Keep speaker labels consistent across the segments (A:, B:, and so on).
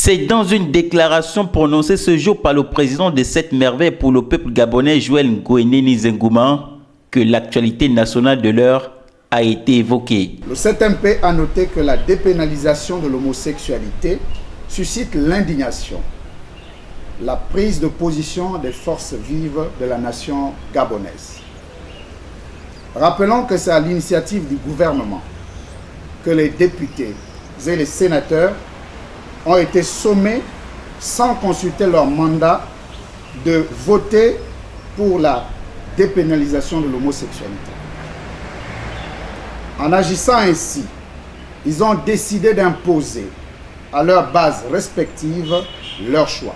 A: C'est dans une déclaration prononcée ce jour par le président de cette merveille pour le peuple gabonais, Joël Ngoeneni Nzenguma, que l'actualité nationale de l'heure a été évoquée.
B: Le 7MP a noté que la dépénalisation de l'homosexualité suscite l'indignation, la prise de position des forces vives de la nation gabonaise. Rappelons que c'est à l'initiative du gouvernement que les députés et les sénateurs ont été sommés, sans consulter leur mandat, de voter pour la dépénalisation de l'homosexualité. En agissant ainsi, ils ont décidé d'imposer à leurs bases respectives leur choix.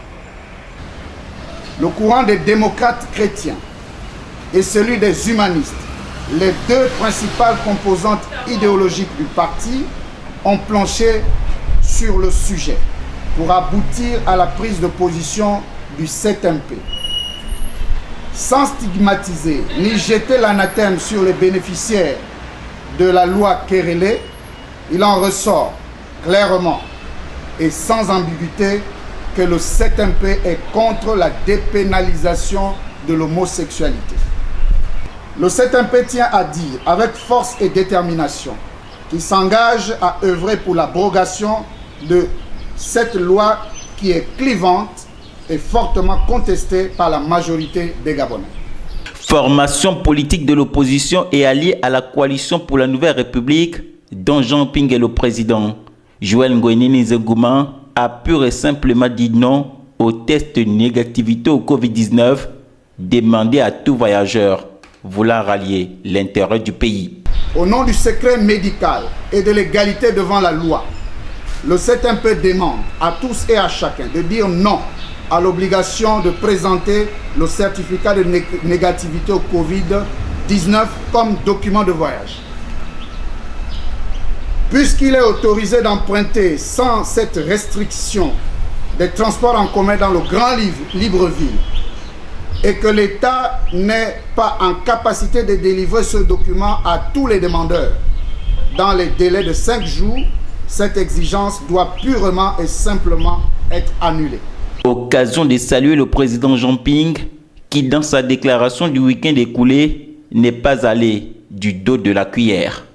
B: Le courant des démocrates chrétiens et celui des humanistes, les deux principales composantes idéologiques du parti, ont planché sur le sujet pour aboutir à la prise de position du 7MP. Sans stigmatiser ni jeter l'anathème sur les bénéficiaires de la loi Kerele, il en ressort clairement et sans ambiguïté que le 7MP est contre la dépénalisation de l'homosexualité. Le 7MP tient à dire avec force et détermination qu'il s'engage à œuvrer pour l'abrogation de cette loi qui est clivante et fortement contestée par la majorité des Gabonais.
A: Formation politique de l'opposition et alliée à la coalition pour la Nouvelle République, dont Jean Ping est le président. Joël Ngoeneni Nzenguma a pur et simplement dit non au test de négativité au Covid-19 demandé à tout voyageur voulant rallier l'intérêt du pays.
B: Au nom du secret médical et de l'égalité devant la loi, le 7MP demande à tous et à chacun de dire non à l'obligation de présenter le certificat de négativité au Covid-19 comme document de voyage. Puisqu'il est autorisé d'emprunter sans cette restriction des transports en commun dans le grand Libreville et que l'État n'est pas en capacité de délivrer ce document à tous les demandeurs dans les délais de 5 jours, cette exigence doit purement et simplement être annulée.
A: Occasion de saluer le président Jean Ping qui, dans sa déclaration du week-end écoulé, n'est pas allé du dos de la cuillère.